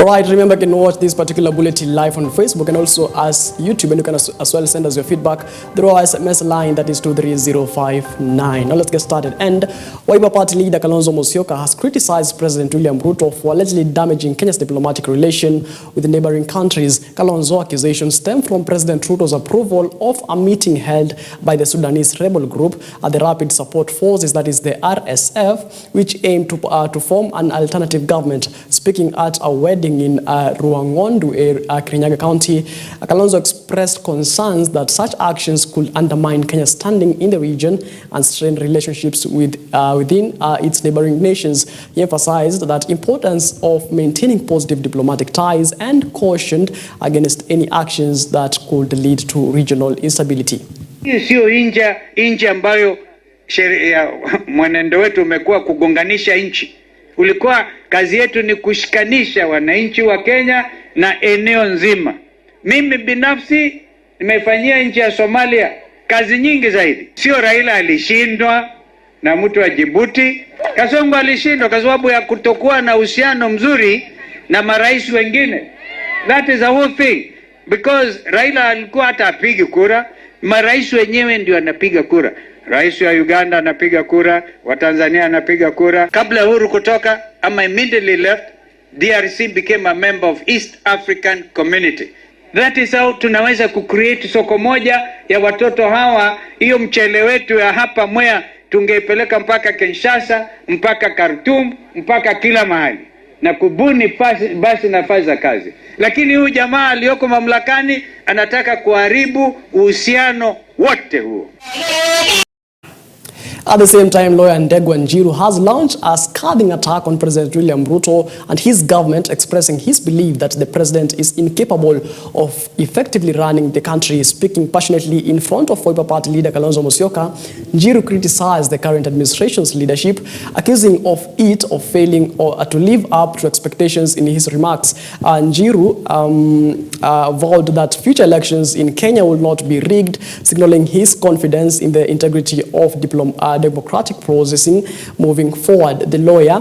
Alright, remember you can watch this particular bulletin live on Facebook and also as YouTube, and you can as well send us your feedback through our SMS line, that is 23059. Now let's get started. And Wiper Party leader Kalonzo Musyoka has criticized President William Ruto for allegedly damaging Kenya's diplomatic relation with the neighboring countries. Kalonzo's accusations stem from President Ruto's approval of a meeting held by the Sudanese rebel group at the Rapid Support Forces, that is the RSF, which aimed to form an alternative government. Speaking at a wedding in Ruangondu, Kirinyaga County, Kalonzo expressed concerns that such actions could undermine Kenya's standing in the region and strain relationships within its neighboring nations. He emphasized that importance of maintaining positive diplomatic ties and cautioned against any actions that could lead to regional instability. Sio nchi ambayo sheria mwenendo wetu umekuwa kugonganisha nchi. Ulikuwa kazi yetu ni kushikanisha wananchi wa Kenya na eneo nzima. Mimi binafsi nimefanyia nchi ya Somalia kazi nyingi zaidi. Sio Raila alishindwa na mtu wa Djibouti. Kasongo alishindwa kwa sababu ya kutokuwa na uhusiano mzuri na marais wengine. That is the whole thing. Because Raila alikuwa hata apigi kura, marais wenyewe ndio anapiga kura. Rais wa Uganda anapiga kura, wa Tanzania anapiga kura. Kabla Uhuru kutoka, immediately left, DRC became a member of East African Community. That is how tunaweza kucreate soko moja ya watoto hawa. Hiyo mchele wetu ya hapa Mwea tungeipeleka mpaka Kinshasa, mpaka Khartoum, mpaka kila mahali na kubuni basi nafasi za kazi. Lakini huyu jamaa aliyoko mamlakani anataka kuharibu uhusiano wote huo. At the same time, lawyer Ndegwa Njiru has launched a scathing attack on President William Ruto and his government, expressing his belief that the president is incapable of effectively running the country. Speaking passionately in front of Wiper Party leader Kalonzo Musyoka, Njiru criticized the current administration's leadership, accusing of it of failing to live up to expectations. In his remarks, Njiru vowed that future elections in Kenya will not be rigged, signaling his confidence in the integrity of democratic processing moving forward. The lawyer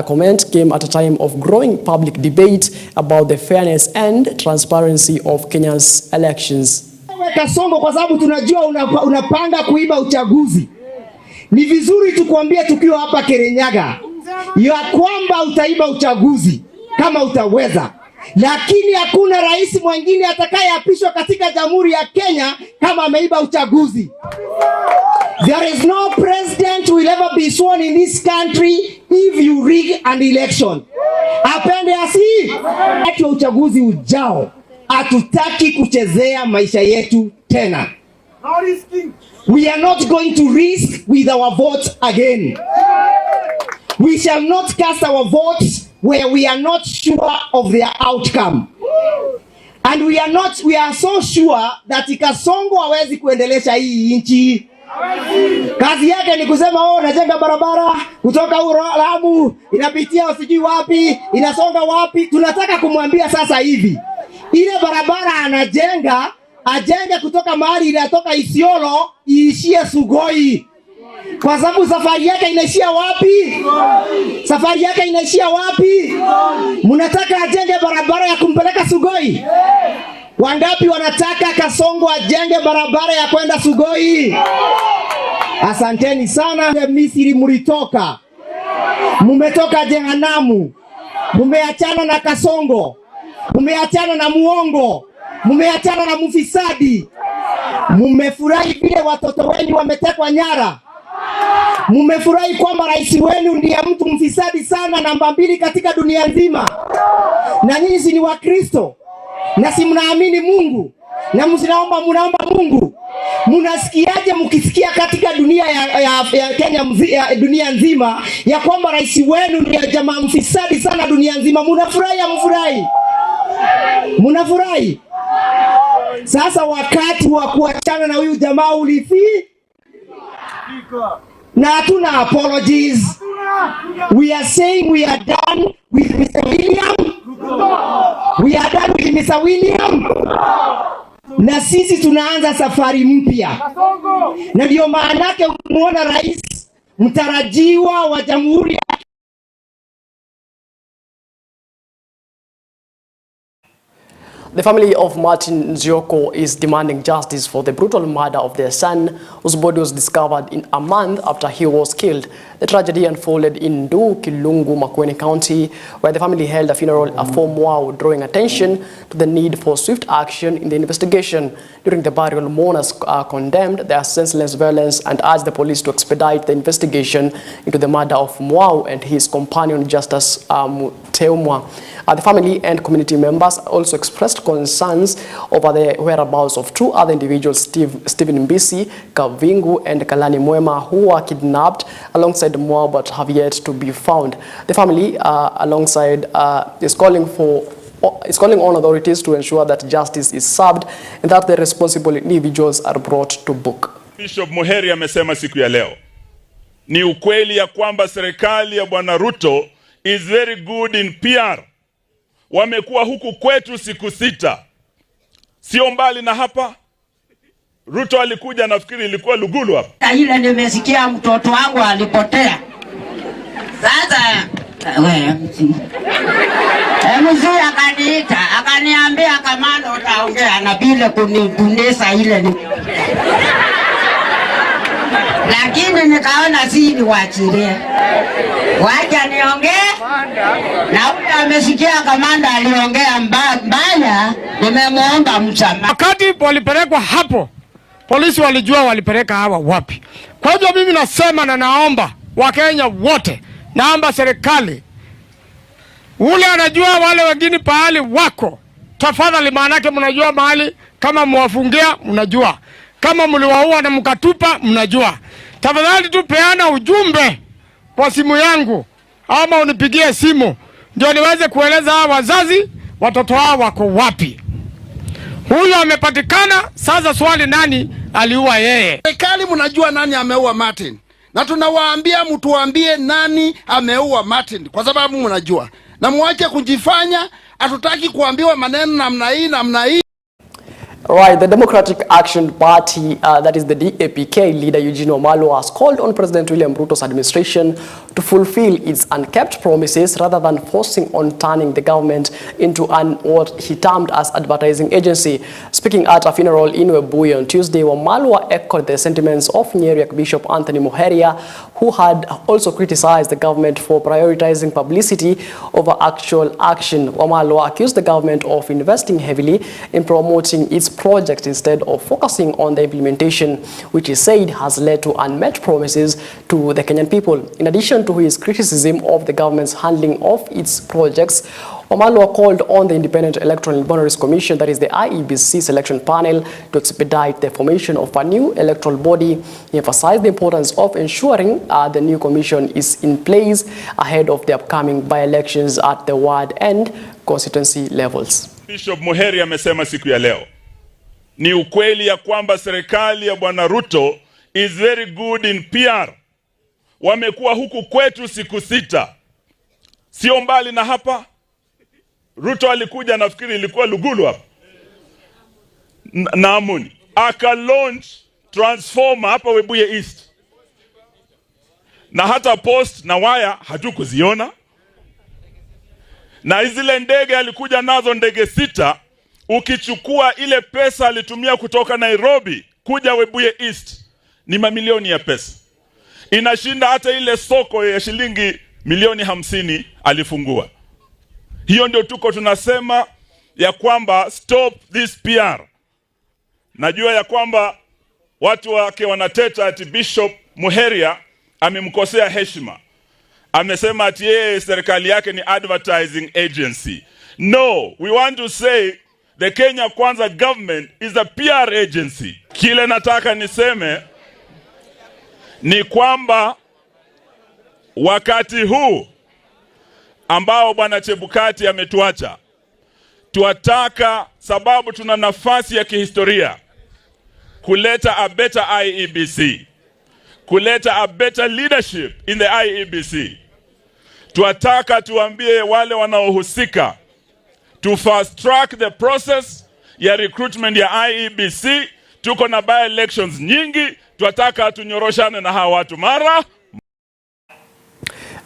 comment came at a time of growing public debate about the fairness and transparency of Kenya's elections. Kasongo, kwa sababu tunajua unapanga kuiba uchaguzi. Ni vizuri tukuambie tukiwa hapa Kirinyaga ya kwamba utaiba uchaguzi kama utaweza. Lakini hakuna rais mwingine atakayeapishwa katika Jamhuri ya Kenya kama ameiba uchaguzi. There is no president who will ever be sworn in this country if you rig an election. Apende asi, wakati wa uchaguzi ujao, hatutaki kuchezea maisha yetu tena. We are not going to risk with our vote again. We shall not cast our votes where we are not sure of their outcome. And we are so sure that Kasongo hawezi kuendelesha hii nchi. Kazi yake ni kusema najenga barabara kutoka Lamu inapitia usijui wapi, inasonga wapi. Tunataka kumwambia sasa hivi ile barabara anajenga, ajenge kutoka mahali inatoka Isiolo iishie Sugoi. Kwa sababu safari yake inaishia wapi? Safari yake inaishia wapi? Mnataka ajenge barabara ya kumpeleka Sugoi? Wangapi wanataka Kasongo ajenge barabara ya kwenda Sugoi? Asanteni sana. Misri mlitoka. Mumetoka jehanamu. Mumeachana na Kasongo. Mumeachana na muongo. Mumeachana na mufisadi. Mumefurahi vile watoto wenu wametekwa nyara. Mumefurahi kwamba rais wenu ndiye mtu mfisadi sana namba 2 katika dunia nzima. Na nyinyi si ni Wakristo. Na si mnaamini Mungu. Na mnaomba Mungu. Mnasikiaje mkisikia katika dunia ya Kenya dunia nzima ya kwamba rais wenu ndiye jamaa mfisadi sana dunia nzima? Mnafurahi au mfurahi? Mnafurahi? Sasa wakati wa kuachana na huyu jamaa ulifika. Na hatuna apologies. We are saying we are done with Mr. William. We are done with Mr. William. Na sisi tunaanza safari mpya. Na ndio maana yake muona rais mtarajiwa wa Jamhuri The family of Martin Musyoka is demanding justice for the brutal murder of their son, whose body was discovered in a month after he was killed. The tragedy unfolded in Kilungu, Makueni County, where the family held a funeral at Mwau, drawing attention to the need for swift action in the investigation. During the burial, mourners condemned their senseless violence and urged the police to expedite the investigation into the murder of Mwau and his companion, Justice Teumwa. The family and community members also expressed concerns over the whereabouts of two other individuals, Stephen Mbisi, Kavingu, and Kalani Mwema, who were kidnapped alongside Mwau but have yet to be found. The family, alongside, is calling on authorities to ensure that justice is served and that the responsible individuals are brought to book. Bishop Macharia amesema siku ya leo, ni ukweli ya kwamba serikali ya Bwana Ruto is very good in PR. Wamekuwa huku kwetu siku 6. Sio mbali na hapa. Ruto alikuja, nafikiri ilikuwa Lugulu hapa. Ile nimesikia mtoto wangu alipotea. Sasa mzee akaniita, akaniambia Kamano utaongea na bila kunipundesa ile lakini nikaona si niwachilie. Wacha niongee. Na ule amesikia kamanda aliongea mbaya, nimemuomba msamaha. Wakati walipelekwa hapo, polisi walijua walipeleka hawa wapi. Kwa hivyo mimi nasema na naomba Wakenya wote, naomba serikali, ule anajua wale wengine pahali wako, tafadhali, maanake mnajua mahali, kama mwafungia mnajua, kama mliwaua na mkatupa mnajua. Tafadhali tu peana ujumbe kwa simu yangu ama unipigie simu ndio niweze kueleza wazazi watoto wao wako wapi. Huyu amepatikana, sasa swali nani aliua yeye? Serikali mnajua nani ameua Martin. Na tunawaambia mtuambie nani ameua Martin kwa sababu mnajua. Na muache kujifanya hatutaki kuambiwa maneno namna hii. Right, the Democratic Action Party, that is the DAPK leader Eugene Wamalwa, has called on President William Ruto's administration to fulfill its unkept promises rather than forcing on turning the government into what he termed as advertising agency. Speaking at a funeral in Webuye on Tuesday, Wamalwa echoed the sentiments of Nyeri Bishop Anthony Macharia, who had also criticized the government for prioritizing publicity over actual action. Wamalwa accused the government of investing heavily in promoting its project instead of focusing on the implementation, which he said has led to unmet promises to the Kenyan people. In addition to his criticism of the government's handling of its projects, Wamalwa called on the Independent Electoral and Boundaries Commission, that is the IEBC selection panel, to expedite the formation of a new electoral body. He emphasized the importance of ensuring the new commission is in place ahead of the upcoming by-elections at the ward and constituency levels. Bishop Macharia amesema siku ya leo, ni ukweli ya kwamba serikali ya Bwana Ruto is very good in PR. Wamekuwa huku kwetu siku 6. Sio mbali na hapa. Ruto alikuja, nafikiri ilikuwa Lugulu hapa. Naamuni aka launch transformer hapa Webuye East. Na hata post na waya hatukuziona. Na zile ndege alikuja nazo, ndege 6, ukichukua ile pesa alitumia kutoka Nairobi kuja Webuye East ni mamilioni ya pesa. Inashinda hata ile soko ya shilingi milioni 50 alifungua. Hiyo ndio tuko tunasema ya kwamba stop this PR. Najua ya kwamba watu wake wanateta ati Bishop Macharia amemkosea heshima. Amesema ati yeye serikali yake ni advertising agency. No, we want to say the Kenya Kwanza government is a PR agency. Kile nataka niseme ni kwamba wakati huu ambao Bwana Chebukati ametuacha, tuataka, sababu tuna nafasi ya kihistoria kuleta a better IEBC, kuleta a better leadership in the IEBC. Tuataka tuambie wale wanaohusika to fast track the process ya recruitment ya IEBC. Tuko na by elections nyingi, tuataka tunyoroshane na hawa watu mara.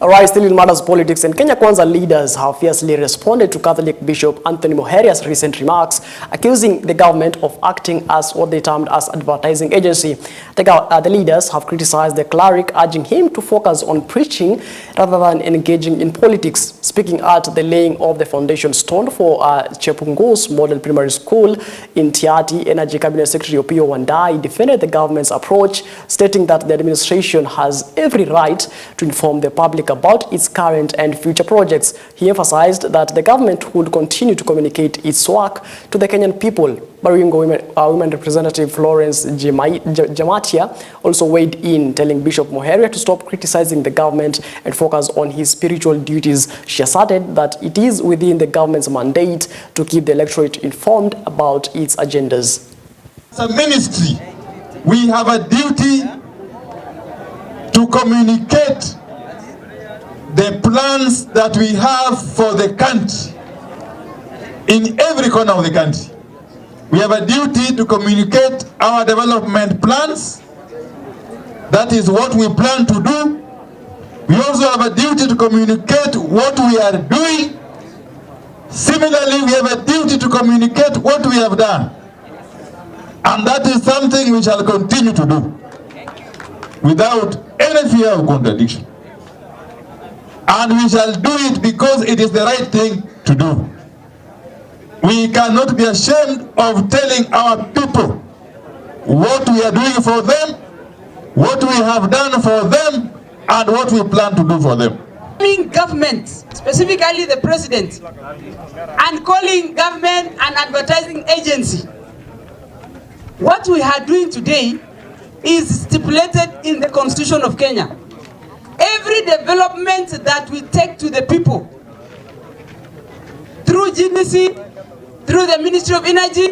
Right, still in matters politics, and Kenya Kwanza leaders have fiercely responded to Catholic Bishop Anthony Muheria's recent remarks, accusing the government of acting as what they termed as advertising agency. The leaders have criticized the cleric, urging him to focus on preaching rather than engaging in politics. Speaking at the laying of the foundation stone for Chepungu's model primary school in Tiati, Energy Cabinet Secretary Opiyo Wandayi defended the government's approach, stating that the administration has every right to inform the public about its current and future projects. He emphasized that the government would continue to communicate its work to the Kenyan people. Baringo women representative Florence Macharia also weighed in, telling Bishop Macharia to stop criticizing the government and focus on his spiritual duties. She asserted that it is within the government's mandate to keep the electorate informed about its agendas. As a ministry, we have a duty to communicate the plans that we have for the country in every corner of the country. We have a duty to communicate our development plans. That is what we plan to do. We also have a duty to communicate what we are doing. Similarly, we have a duty to communicate what we have done. And that is something we shall continue to do without any fear of contradiction. And we shall do it because it is the right thing to do. We cannot be ashamed of telling our people what we are doing for them, what we have done for them, and what we plan to do for them. Calling government, specifically the president, and calling government an advertising agency. What we are doing today is stipulated in the Constitution of Kenya. Every development that we take to the people through GDC, through the Ministry of Energy,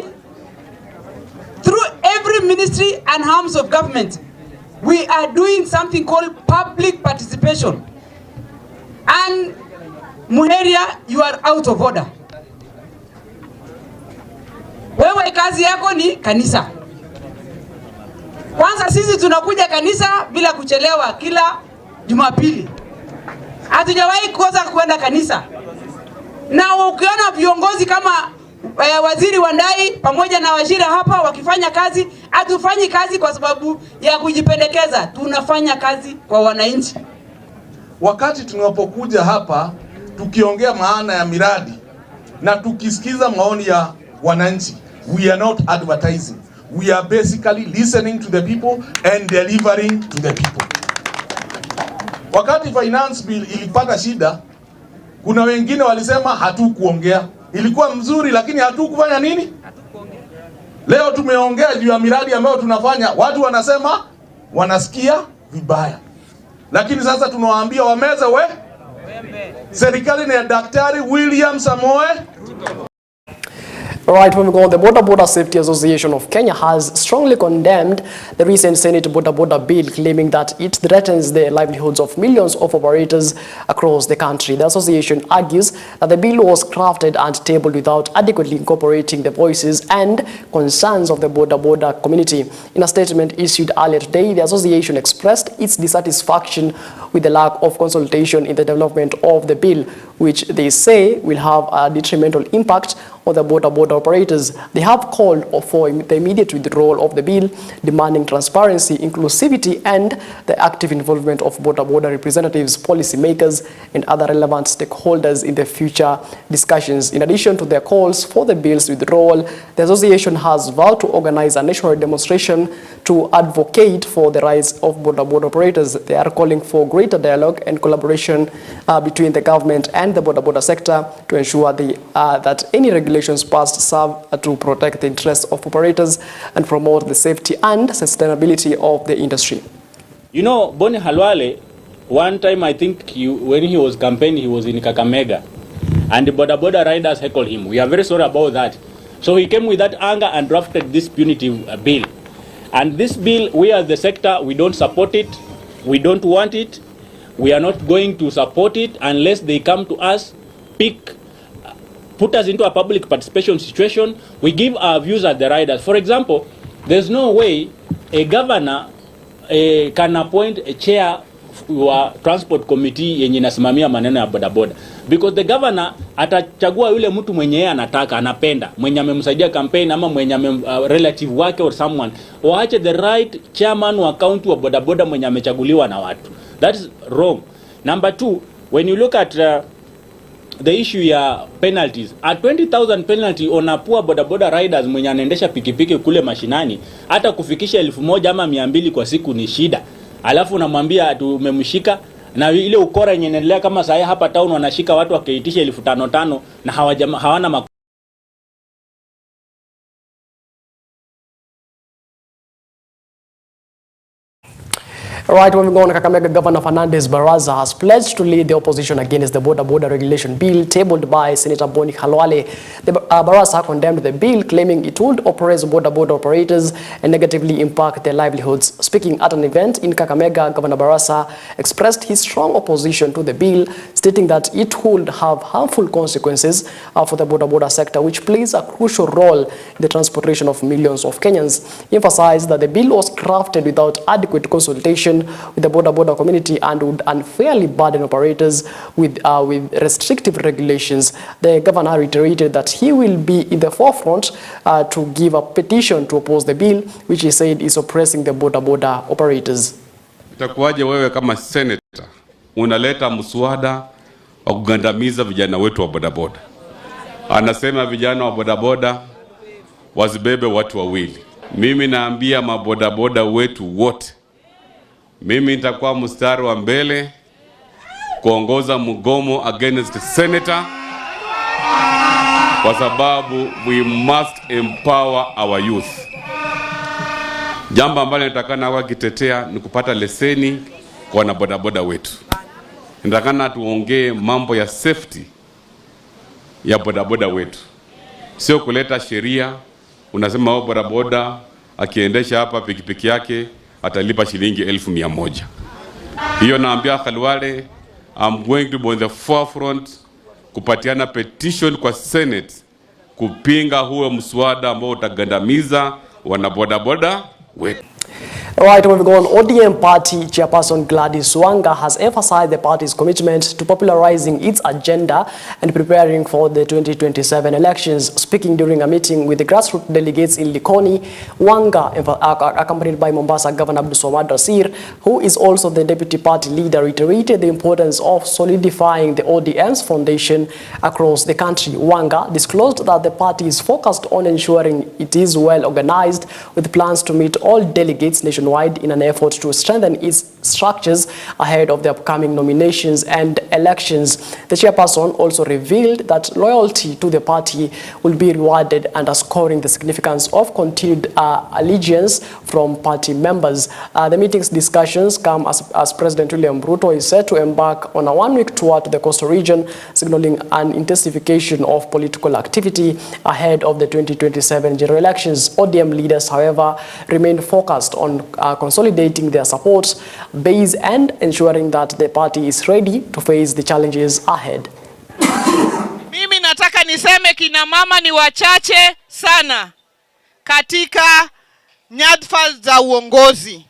through every ministry and arms of government, we are doing something called public participation. And Muheria, you are out of order. Wewe kazi yako ni kanisa. Kwanza sisi tunakuja kanisa bila kuchelewa kila Jumapili. Hatujawahi kosa kwenda kanisa. Na ukiona viongozi kama waziri Wandayi pamoja na waziri hapa wakifanya kazi, hatufanyi kazi kwa sababu ya kujipendekeza, tunafanya kazi kwa wananchi. Wakati tunapokuja hapa tukiongea maana ya miradi na tukisikiza maoni ya wananchi, we are not advertising. We are basically listening to the people and delivering to the people. Wakati finance bill ilipata shida, kuna wengine walisema hatukuongea. Ilikuwa mzuri lakini hatukufanya nini? Leo tumeongea juu ya miradi ambayo tunafanya, watu wanasema wanasikia vibaya. Lakini sasa tunawaambia wameze serikali ni ya Daktari William Samoei. Right, moving on, the Border Safety Association of Kenya has strongly condemned the recent Senate Border bill, claiming that it threatens the livelihoods of millions of operators across the country. The association argues that the bill was crafted and tabled without adequately incorporating the voices and concerns of the border community. In a statement issued earlier today, the association expressed its dissatisfaction with the lack of consultation in the development of the bill, which they say will have a detrimental impact on the border operators. They have called for the immediate withdrawal of the bill, demanding transparency, inclusivity, and the active involvement of border representatives, policymakers, and other relevant stakeholders in the future discussions. In addition to their calls for the bill's withdrawal, the association has vowed to organize a national demonstration to advocate for the rights of border operators. They are calling for greater dialogue and collaboration between the government and the border sector to ensure that any regulations passed serve to protect the interests of operators and promote the safety and sustainability of the industry. You know, Boni Halwale, one time I think when he was campaigning, he was in Kakamega, and the border riders heckled him. We are very sorry about that. So he came with that anger and drafted this punitive bill. And this bill, we as the sector, we don't support it. We don't want it. We are not going to support it unless they come to us, put us into a public participation situation. We give our views as the riders. For example, there's no way a governor can appoint a chair wa transport committee yenye inasimamia maneno ya bodaboda, because the governor atachagua yule mtu mwenye yeye anataka, anapenda, mwenye amemsaidia campaign ama mwenye relative wake or someone. Waache the right chairman wa county wa bodaboda mwenye amechaguliwa na watu. That is wrong. Number 2, when you look at the issue ya penalties, a 20,000 penalty on a poor bodaboda riders mwenye anaendesha pikipiki kule mashinani, hata kufikisha 1,000 ama 200 kwa siku ni shida. Alafu unamwambia tumemshika, na ile ukora yenye inaendelea kama saa hapa town wanashika watu wakiitisha 5,500 na hawana Right, moving on, Kakamega Governor Fernandez Baraza has pledged to lead the opposition against the border regulation bill tabled by Senator Boni Halwale. The Baraza condemned the bill, claiming it would oppress border operators and negatively impact their livelihoods. Speaking at an event in Kakamega, Governor Baraza expressed his strong opposition to the bill, stating that it would have harmful consequences for the border sector, which plays a crucial role in the transportation of millions of Kenyans. He emphasized that the bill was crafted without adequate consultation with the border community and would unfairly burden operators with restrictive regulations. The governor reiterated that he will be in the forefront to give a petition to oppose the bill, which he said is oppressing the border operators. Itakuwaje wewe kama senator unaleta mswada wa kugandamiza vijana wetu wa bodaboda? Anasema vijana wa bodaboda wazibebe watu wawili. Mimi naambia mabodaboda wetu wote, mimi nitakuwa mstari wa mbele kuongoza mgomo against senator, kwa sababu we must empower our youth. Jambo ambalo nitakana wakitetea ni kupata leseni kwa wanabodaboda wetu. Nitakana tuongee mambo ya safety ya bodaboda wetu, sio kuleta sheria unasema wao bodaboda akiendesha hapa pikipiki yake atalipa shilingi 1,100. Hiyo naambia Khalwale, I'm going to be on the forefront kupatiana petition kwa Senate kupinga huo mswada ambao utagandamiza wanabodaboda wetu. Right, moving on, ODM party chairperson Gladys Wanga has emphasized the party's commitment to popularizing its agenda and preparing for the 2027 elections. Speaking during a meeting with the grassroots delegates in Likoni, Wanga, accompanied by Mombasa Governor Abdulswamad Rasir, who is also the deputy party leader, reiterated the importance of solidifying the ODM's foundation across the country. Wanga disclosed that the party is focused on ensuring it is well organized, with plans to meet all delegates nationwide in an effort to strengthen its structures ahead of the upcoming nominations and elections. The chairperson also revealed that loyalty to the party will be rewarded, underscoring the significance of continued allegiance from party members. The meeting's discussions come as President William Ruto is set to embark on a one-week tour to the coastal region, signaling an intensification of political activity ahead of the 2027 general elections. ODM leaders, however, remain focused on consolidating their support base and ensuring that the party is ready to face the challenges ahead. Mimi nataka niseme kina mama ni wachache sana katika nyadhifa za uongozi,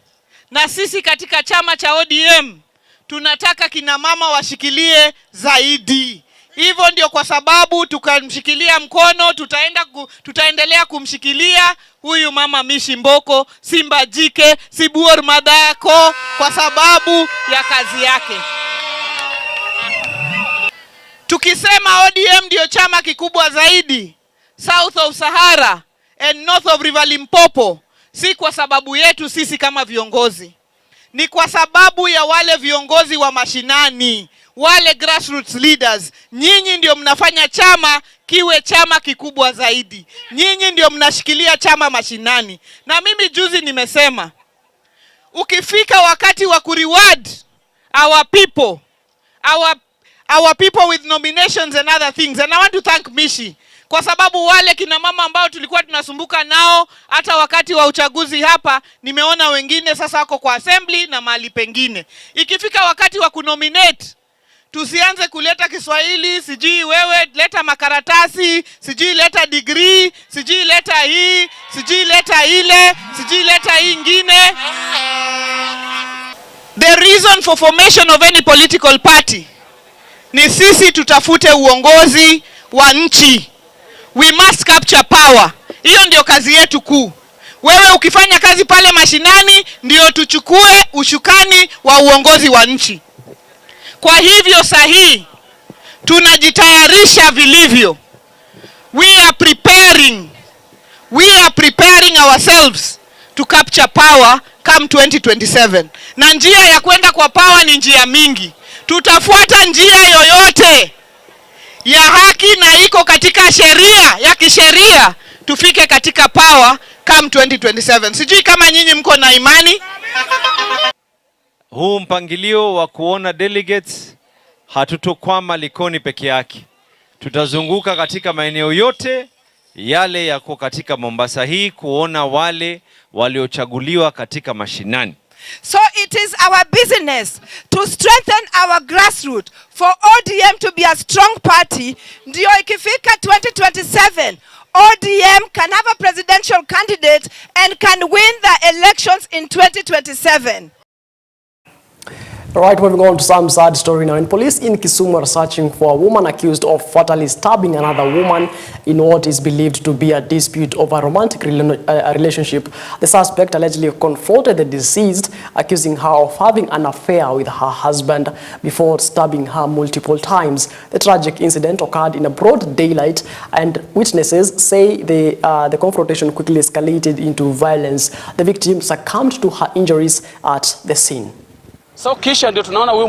na sisi katika chama cha ODM tunataka kina mama washikilie zaidi. Hivyo ndio kwa sababu tukamshikilia mkono, tutaendelea kumshikilia huyu mama Mishi Mboko, Simba Jike, Sibuor Madako kwa sababu ya kazi yake. Tukisema ODM ndio chama kikubwa zaidi South of Sahara and North of River Limpopo, si kwa sababu yetu sisi kama viongozi, ni kwa sababu ya wale viongozi wa mashinani, wale grassroots leaders. Nyinyi ndio mnafanya chama kiwe chama kikubwa zaidi. Nyinyi ndio mnashikilia chama mashinani. Na mimi juzi nimesema, ukifika wakati wa kureward our people with nominations and other things, and I want to thank Mishi, kwa sababu wale kina mama ambao tulikuwa tunasumbuka nao hata wakati wa uchaguzi hapa, nimeona wengine sasa wako kwa assembly na mahali pengine. Ikifika wakati wa kunominate, tusianze kuleta Kiswahili, sijui wewe leta makaratasi, sijui leta degree, sijui leta hii, sijui leta ile, sijui leta hii ingine. The reason for formation of any political party ni sisi tutafute uongozi wa nchi. We must capture power. Hiyo ndio kazi yetu kuu. Wewe ukifanya kazi pale mashinani, ndio tuchukue ushukani wa uongozi wa nchi. Kwa hivyo sahihi, tunajitayarisha vilivyo. We are preparing ourselves to capture power come 2027. Na njia ya kwenda kwa power ni njia mingi. Tutafuata njia yoyote ya haki na iko katika sheria, ya kisheria, tufike katika power come 2027. Sijui kama nyinyi mko na imani. Huu mpangilio wa kuona delegates hatutokwama Likoni peke yake. Tutazunguka katika maeneo yote yale yako katika Mombasa hii kuona wale waliochaguliwa katika mashinani. So it is our business to strengthen our grassroots for ODM to be a strong party. Ndio ikifika 2027, ODM can have a presidential candidate and can win the elections in 2027. All right, moving on to some sad story now. And police in Kisumu are searching for a woman accused of fatally stabbing another woman in what is believed to be a dispute over a romantic relationship. The suspect allegedly confronted the deceased, accusing her of having an affair with her husband before stabbing her multiple times. The tragic incident occurred in a broad daylight, and witnesses say the confrontation quickly escalated into violence. The victim succumbed to her injuries at the scene. So kisha ndio tunaona huyu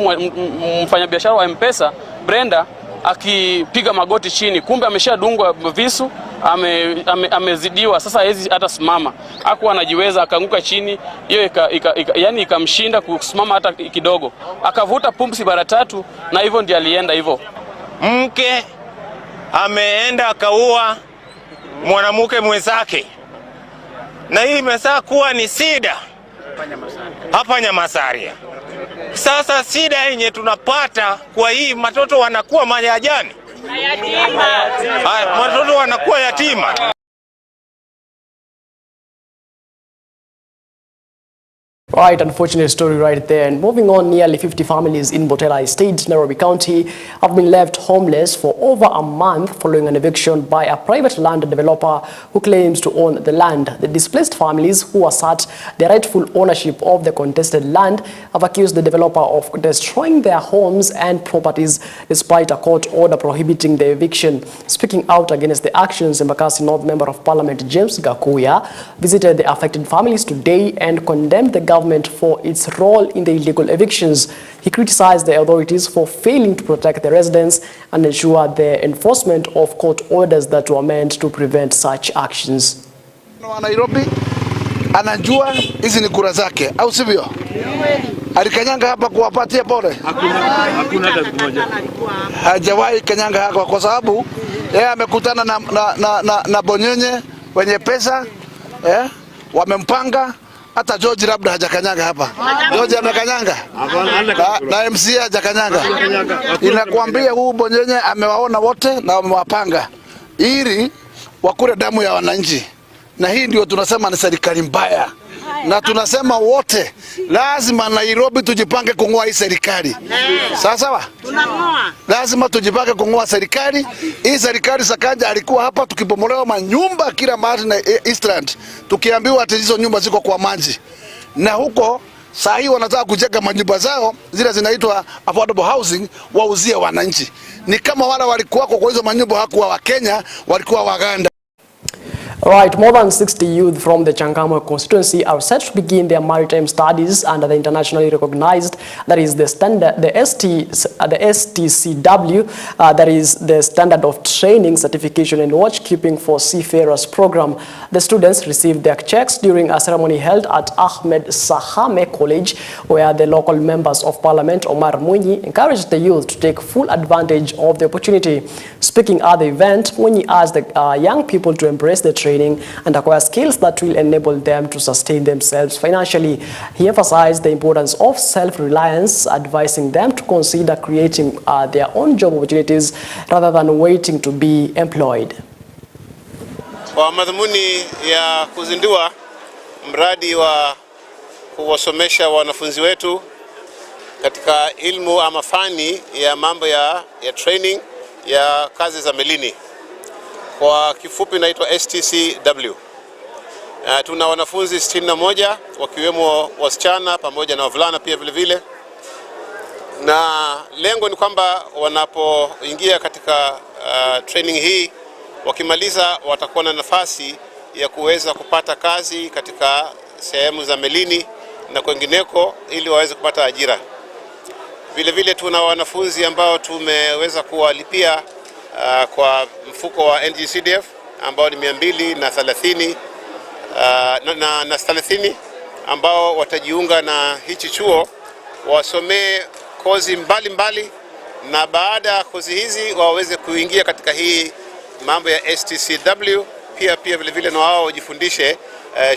mfanyabiashara wa M-Pesa Brenda akipiga magoti chini, kumbe ameshadungwa visu, amezidiwa, sasa hawezi hata simama. Hakuwa anajiweza, akaanguka chini, hiyo yani ikamshinda kusimama hata kidogo. Akavuta pumzi mara 3 na hivyo ndiye alienda hivyo. Mke ameenda akaua mwanamke mwenzake. Na hii imesaa kuwa ni sida hapa Macharia. Sasa sida yenye tunapata kwa hii watoto wanakuwa mayajani. Watoto wanakuwa yatima. Right, unfortunate story right there. And moving on, nearly 50 families in Botela Estate, Nairobi County, have been left homeless for over a month following an eviction by a private land developer who claims to own the land. The displaced families, who assert their rightful ownership of the contested land, have accused the developer of destroying their homes and properties despite a court order prohibiting the eviction. Speaking out against the actions, Embakasi North Member of Parliament James Gakuya visited the affected families today and condemned the government for its role in the illegal evictions. He criticized the authorities for failing to protect the residents and ensure the enforcement of court orders that were meant to prevent such actions. Nairobi anajua hizi ni kura zake, au sivyo? Alikanyanga hapa kuwapatia pole? Hakuna hata mmoja. Hajawahi kanyanga hapa kwa sababu yeye amekutana na bonyenye wenye pesa, wamempanga. Hata George labda hajakanyanga hapa. George amekanyanga. Na MC hajakanyanga. Inakuambia huu bonyenye amewaona wote na wamewapanga ili wakule damu ya wananchi. Na hii ndio tunasema ni serikali mbaya. Na tunasema wote lazima Nairobi tujipange kung'oa hii serikali. Sawa? Tunang'oa. Lazima tujipange kung'oa serikali. Hii serikali Sakanja alikuwa hapa tukibomolewa manyumba kila mahali na Eastland. Tukiambiwa ati hizo nyumba ziko kwa maji. Na huko saa hii wanataka kujenga manyumba zao zile zinaitwa affordable housing wauzie wananchi. Ni kama wale walikuwa kwa hizo manyumba hakuwa wa Kenya, walikuwa Waganda. Right, more than 60 youth from the Changamwe constituency are set to begin their maritime studies under the internationally recognized, that is the STCW, that is the Standard of Training, Certification and Watchkeeping for Seafarers program. The students received their checks during a ceremony held at Ahmed Sahame College, where the local members of Parliament, Omar Mwinyi, encouraged the youth to take full advantage of the opportunity. Speaking at the event, Mwinyi asked the young people to embrace the training and acquire skills that will enable them to sustain themselves financially. He emphasized the importance of self-reliance, advising them to consider creating their own job opportunities rather than waiting to be employed. Kwa madhumuni ya kuzindua mradi wa kuwasomesha wanafunzi wetu katika ilmu ama fani ya mambo ya training ya kazi za melini. Kwa kifupi inaitwa STCW. Tuna wanafunzi 61 wakiwemo wasichana pamoja na wavulana pia vile vile. Na lengo ni kwamba wanapoingia katika training hii, wakimaliza watakuwa na nafasi ya kuweza kupata kazi katika sehemu za melini na kwengineko ili waweze kupata ajira. Vile vile tuna wanafunzi ambao tumeweza kuwalipia kwa mfuko wa NGCDF ambao ni 230 na 30 ambao watajiunga na hichi chuo wasomee kozi mbalimbali, na baada ya kozi hizi waweze kuingia katika hii mambo ya STCW pia vile vile na wao wajifundishe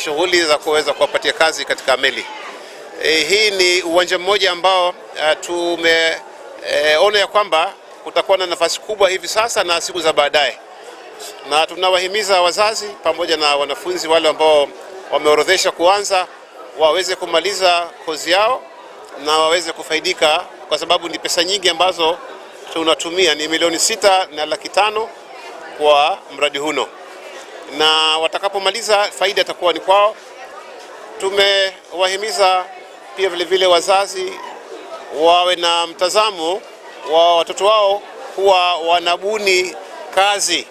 shughuli za kuweza kuwapatia kazi katika meli. Hii ni uwanja mmoja ambao tumeona ya kwamba kutakuwa na nafasi kubwa hivi sasa na siku za baadaye, na tunawahimiza wazazi pamoja na wanafunzi wale ambao wameorodhesha kuanza waweze kumaliza kozi yao na waweze kufaidika, kwa sababu ni pesa nyingi ambazo tunatumia, ni milioni 6.5 kwa mradi huno, na watakapomaliza faida itakuwa ni kwao. Tumewahimiza pia vile vile wazazi wawe na mtazamo wa watoto wao kuwa wanabuni kazi,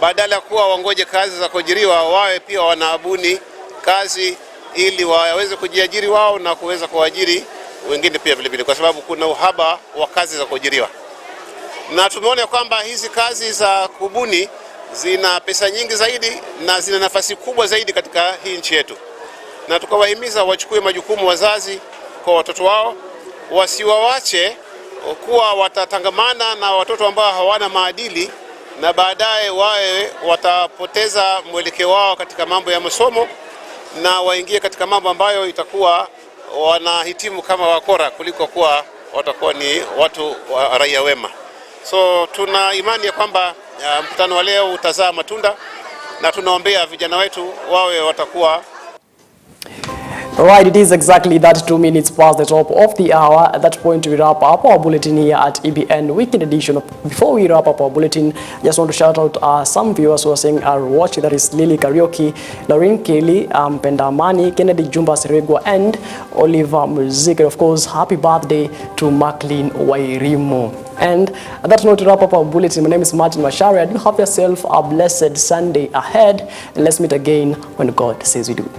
badala ya kuwa wangoje kazi za kuajiriwa, wawe pia wanabuni kazi ili waweze kujiajiri wao na kuweza kuajiri wengine pia vile vile, kwa sababu kuna uhaba wa kazi za kuajiriwa. Na tumeona kwamba hizi kazi za kubuni zina pesa nyingi zaidi na zina nafasi kubwa zaidi katika hii nchi yetu, na tukawahimiza wachukue majukumu wazazi kwa watoto wao, wasiwawache kuwa watatangamana na watoto ambao hawana maadili na baadaye wawe watapoteza mwelekeo wao katika mambo ya masomo na waingie katika mambo ambayo itakuwa wanahitimu kama wakora kuliko kuwa watakuwa ni watu wa raia wema. So tuna imani ya kwamba mkutano wa leo utazaa matunda na tunaombea vijana wetu wawe watakuwa. Right, it is exactly that 2 minutes past the top of the hour. At that point, we wrap up our bulletin here at EBN Weekend Edition. Before we wrap up our bulletin, I just want to shout out some viewers who are saying are watching. That is Lily Karaoke, Lauren Kelly, Pendamani, Kennedy Jumba Seregwa, and Oliver Muzik. And of course, happy birthday to Maclean Wairimo. And at that note, to wrap up our bulletin, my name is Macharia. Do have yourself a blessed Sunday ahead, and let's meet again when God says we do.